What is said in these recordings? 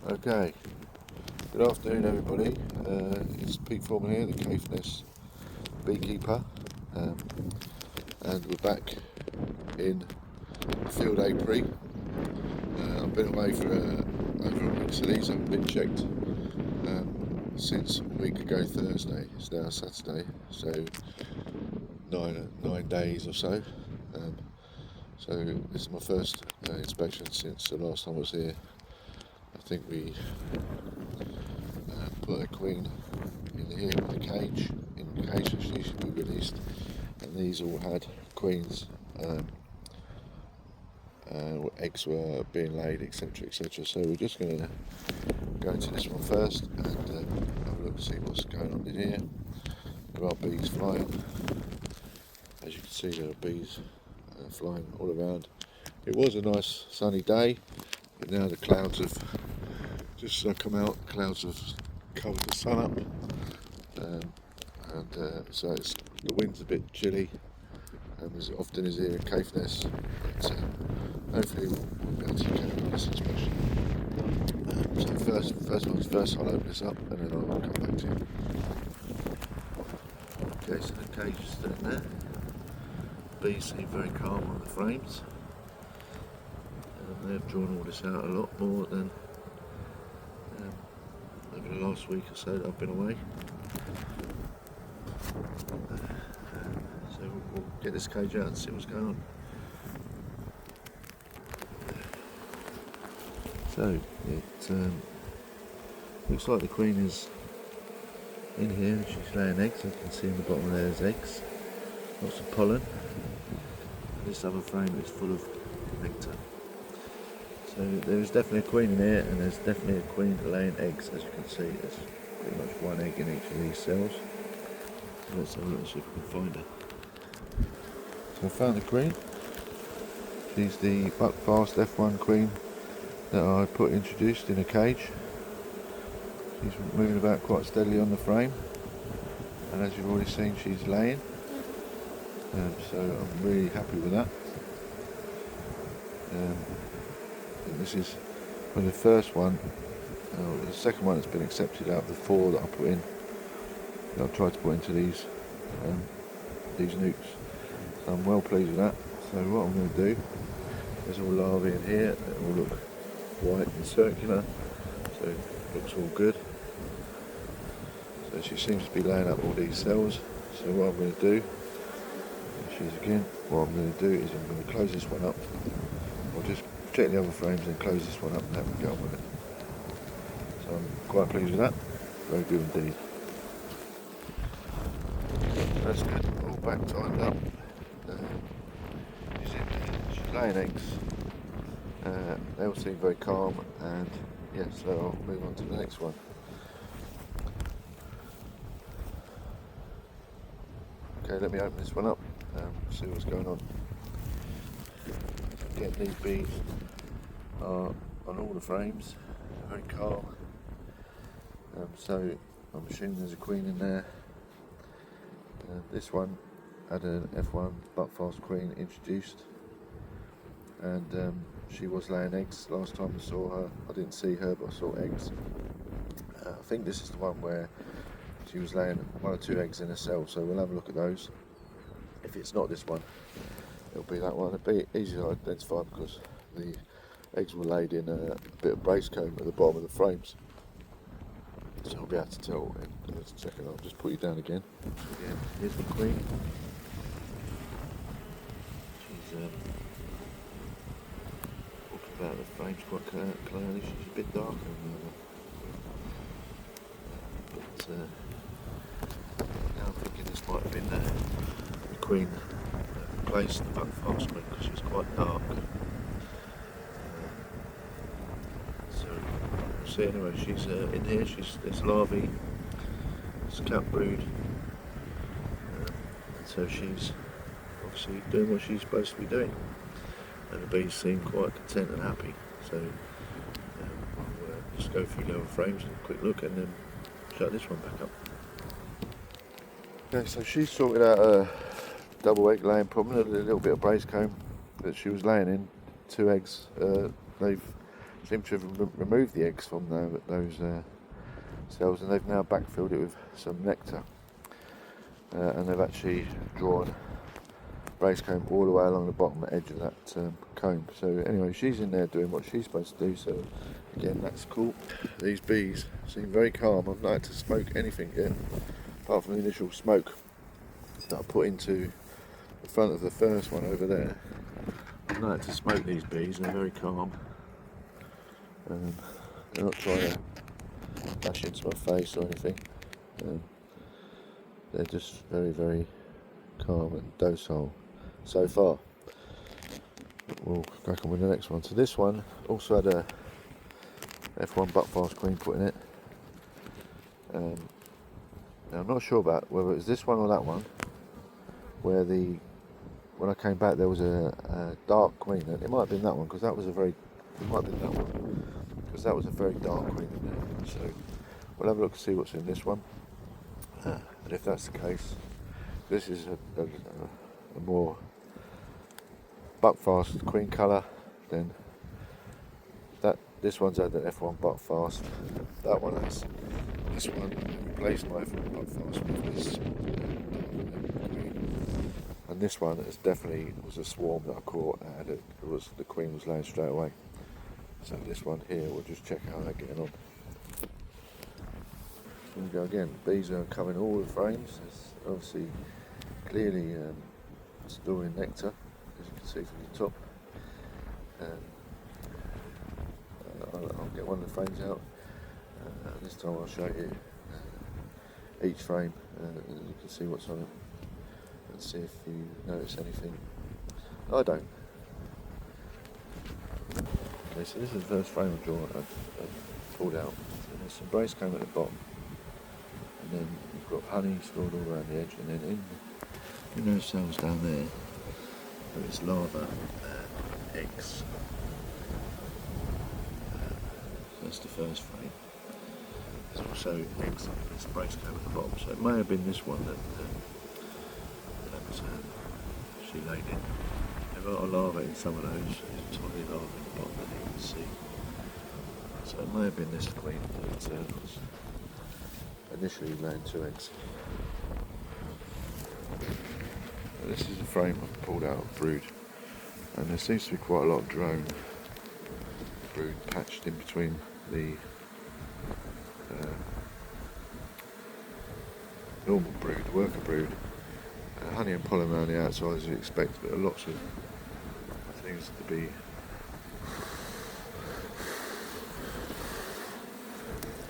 Okay, good afternoon everybody. It's Pete Foreman here, the Caithness beekeeper, and we're back in field apiary. I've been away for over a week, so these haven't been checked since a week ago Thursday. It's now Saturday, so nine days or so. So this is my first inspection since the last time I was here. I think we put a queen in here with a cage, that she should be released, and these all had queens, eggs were being laid, etc, etc. So we're just going to go into this one first and have a look and see what's going on in here. There are bees flying, as you can see. There are bees flying all around. It was a nice sunny day, but now the clouds have just come out. The clouds have covered the sun up, so the wind's a bit chilly, as it often is here in Caithness. But hopefully we'll be able to carry on this inspection. So first one's first, I'll open this up and then I'll come back to you. Okay, so the cage is still in there. The bees seem very calm on the frames. They've drawn all this out a lot more than over the last week or so that I've been away. So we'll get this cage out and see what's going on. So it looks like the queen is in here and she's laying eggs. I can see in the bottom there there's eggs, lots of pollen. This other frame is full of nectar. So there is definitely a queen in here, and there's definitely a queen laying eggs. As you can see, there's pretty much one egg in each of these cells. So let's have a look and see if we can find her. So I found the queen. She's the Buckfast F1 queen that I introduced in a cage. She's moving about quite steadily on the frame, and as you've already seen, she's laying. So I'm really happy with that. This is the first one, the second one that's been accepted out of the 4 that I put in, that I've tried to put into these nucs. So I'm well pleased with that. So what I'm going to do, there's all larvae in here, they all look white and circular, so it looks all good. So she seems to be laying up all these cells. So what I'm going to do, what I'm going to do is I'm going to close this one up. I'll just check the other frames and close this one up and have a get on with it. So I'm quite pleased with that. Very good indeed. That's good. All back tightened up. She's laying eggs. They all seem very calm, and yeah, so I'll move on to the next one. Okay, let me open this one up and see what's going on. Again, these bees are on all the frames, very calm. So I'm assuming there's a queen in there. This one had an F1 Buckfast queen introduced, and she was laying eggs. Last time I saw her, I didn't see her, but I saw eggs. I think this is the one where she was laying 1 or 2 eggs in a cell, so we'll have a look at those. If it's not this one, it'll be that one. It'll be easy to identify because the eggs were laid in a bit of brace comb at the bottom of the frames, so I'll be able to tell. Let's check it out. I'll just put you down again. Again, here's the queen. She's walking about the frames quite clearly. She's a bit darker than the other. But now I'm thinking this might have been the queen that replaced the Buckfast queen because she was quite dark. So we'll see. Anyway, she's in here. There's larvae. It's cat brood. So she's obviously doing what she's supposed to be doing, and the bees seem quite content and happy. So I'll just go through the other frames and a quick look, and then shut this one back up. Okay, so she's sorted out a double egg laying problem, a little bit of brace comb that she was laying in, 2 eggs. seem to have removed the eggs from those cells, and they've now backfilled it with some nectar, and they've actually drawn brace comb all the way along the bottom edge of that comb. So anyway, she's in there doing what she's supposed to do, so again, that's cool. These bees seem very calm. I've not had to smoke anything yet, apart from the initial smoke that I put into the front of the first one over there. I've not had to smoke these bees, they're very calm. They're not trying to bash into my face or anything. They're just very, very calm and docile so far. We'll crack on with the next one. So this one also had a F1 buckfast queen put in it. Now I'm not sure about whether it was this one or that one, where when I came back there was a dark queen. It might have been that one, because that was a very dark queen in there. So we'll have a look and see what's in this one, and if that's the case, this is a more buckfast queen colour. Then this one's had an F1 buckfast. That one has this one. Replaced my F1 buckfast with this queen, and this one is definitely was a swarm that I caught, and the queen was laying straight away. So this one here, we'll just check how they're getting on. Here we go again. Bees are covering all the frames. It's obviously clearly storing nectar, as you can see from the top. I'll get one of the frames out. This time I'll show you each frame, and you can see what's on it, and see if you notice anything. I don't. Okay, so this is the first frame I've pulled out. So there's some brace comb at the bottom, and then you've got honey stored all around the edge, and then in those cells down there, there is larva and eggs. That's the first frame. There's also eggs under this brace comb at the bottom, so it may have been this one that she laid in. There are larvae in some of those. There's a tiny larva at the bottom that you can see. So it may have been this queen that was initially laying 2 eggs. This is a frame I've pulled out of brood, and there seems to be quite a lot of drone brood patched in between the normal brood, worker brood. Honey and pollen around the outside as you'd expect, but lots of things to be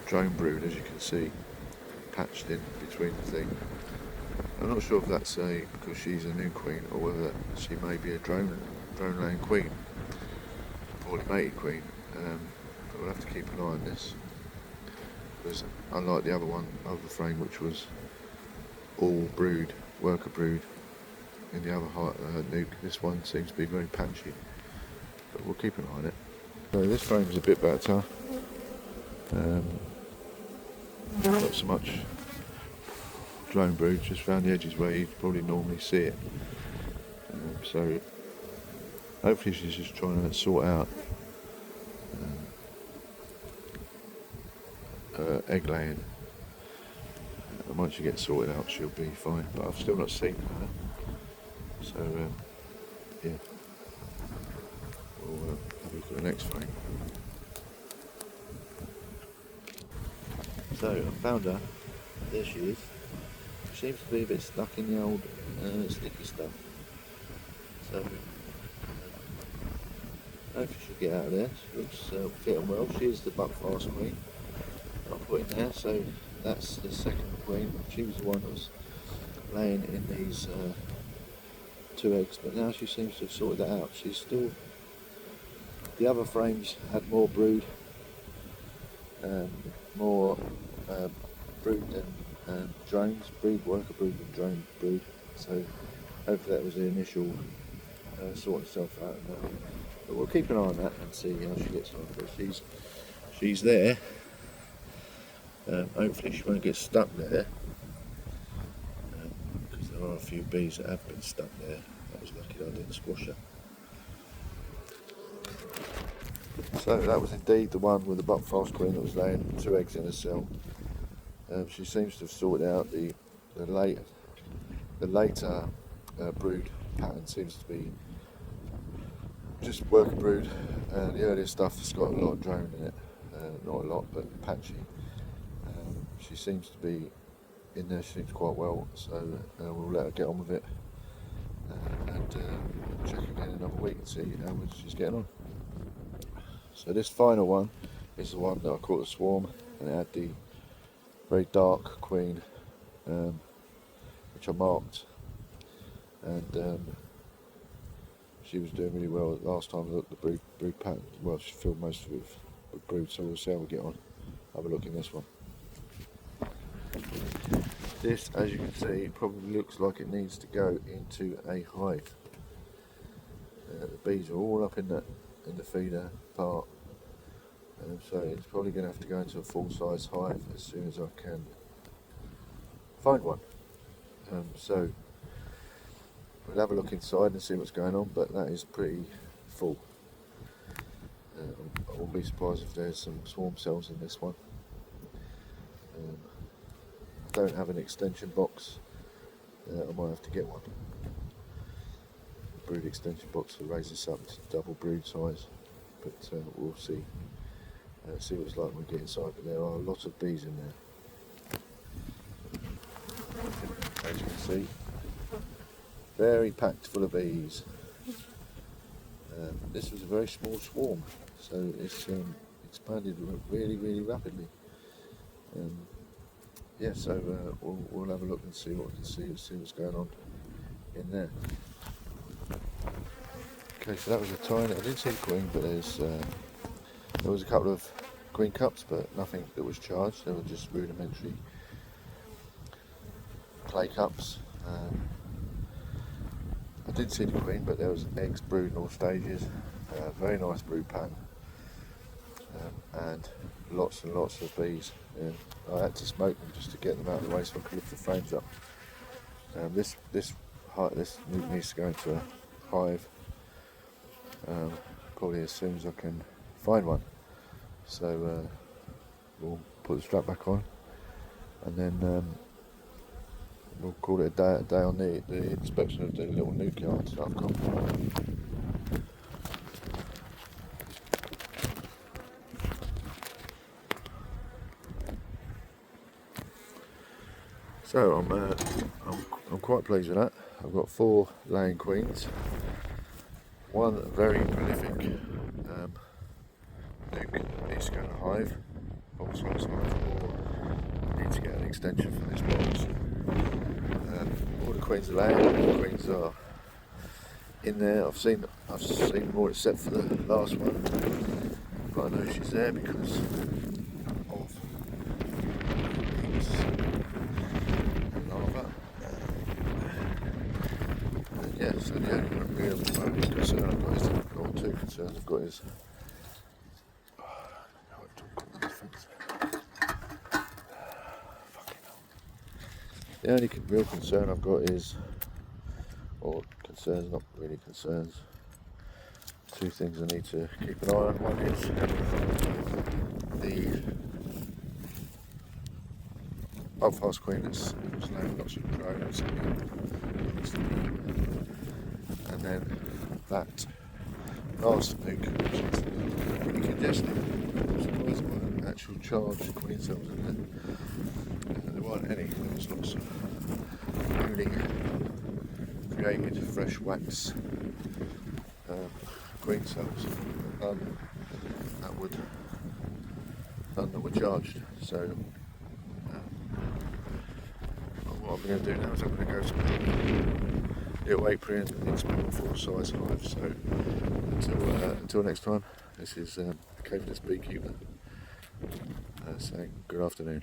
drone brood, as you can see, patched in between the thing. I'm not sure if that's because she's a new queen, or whether she may be a drone laying queen, poorly mated queen. But we'll have to keep an eye on this, because unlike the other frame, which was all brood, worker brood, in the other nuc, this one seems to be very patchy, but we'll keep an eye on it. So this frame's a bit better, not so much drone brood, just around the edges where you'd probably normally see it. So hopefully she's just trying to sort out egg laying, and once she gets sorted out she'll be fine, but I've still not seen her. So yeah, we'll have a look at the next frame. So I found her, there she is. She seems to be a bit stuck in the old sticky stuff, so hopefully she'll get out of there. She looks fit and well. She is the buckfast queen I put in there, so that's the second queen. She was the one that was laying in these 2 eggs, but now she seems to have sorted that out. She's still, the other frames had more brood, more brood than drones, worker brood and drone brood, so hopefully that was the initial sorting itself out. But we'll keep an eye on that and see how she gets on. But she's there. Hopefully she won't get stuck there, because there are a few bees that have been stuck there. I was lucky that I didn't squash her. So that was indeed the one with the buckfast queen that was laying 2 eggs in a cell. She seems to have sorted out the later brood pattern seems to be just worker brood. The earlier stuff has got a lot of drone in it, not a lot, but patchy. She seems to be in there, she seems quite well, so we'll let her get on with it and check again in another week and see how she's getting on. So this final one is the one that I caught the swarm, and it had the very dark queen, which I marked, and she was doing really well. Last time I looked at the brood pattern, well, she filled most of it with brood, so we'll see how we get on. Have a look in this one. This, as you can see, probably looks like it needs to go into a hive. The bees are all up in the feeder part, so it's probably going to have to go into a full-size hive as soon as I can find one. So we'll have a look inside and see what's going on, but that is pretty full. I won't be surprised if there's some swarm cells in this one. I don't have an extension box. I might have to get one. A brood extension box to raise this up to double brood size, but we'll see. See what it's like when we get inside. But there are a lot of bees in there, as you can see. Very packed full of bees. This was a very small swarm, so it's expanded really rapidly. Yeah, so we'll have a look and see what we can see what's going on in there. Okay, so that was a tiny. I didn't see the queen, but there was a couple of queen cups, but nothing that was charged. They were just rudimentary clay cups. I did see the queen, but there was eggs brewed in all stages. Very nice brood pattern, and lots and lots of bees. I had to smoke them just to get them out of the way so I could lift the frames up. This nuc needs to go into a hive probably as soon as I can find one. So we'll put the strap back on, and then we'll call it a day on the inspection of the little nuc yards that I've got. So I'm quite pleased with that. I've got 4 laying queens, one very prolific nuc needs to go in a hive, also hive, or I need to get an extension for this box. All the queens are laying, all the queens are in there. I've seen more except for the last one, but I know she's there because of yeah, so the only real concern I've got is, or 2 concerns I've got is, the only real concern I've got is, or concerns, not really concerns, 2 things I need to keep an eye on. One is the buckfast queen that's laying lots of drones, and then that last nuc, which is really congested. I'm surprised there weren't actual charged queen cells in there. There weren't any. There was lots of newly created fresh wax queen cells, none that were charged. So what I'm going to do now is I'm going to go to little apiary and inspect a full-size hive. So until next time, this is Cadet Beekeeper saying good afternoon.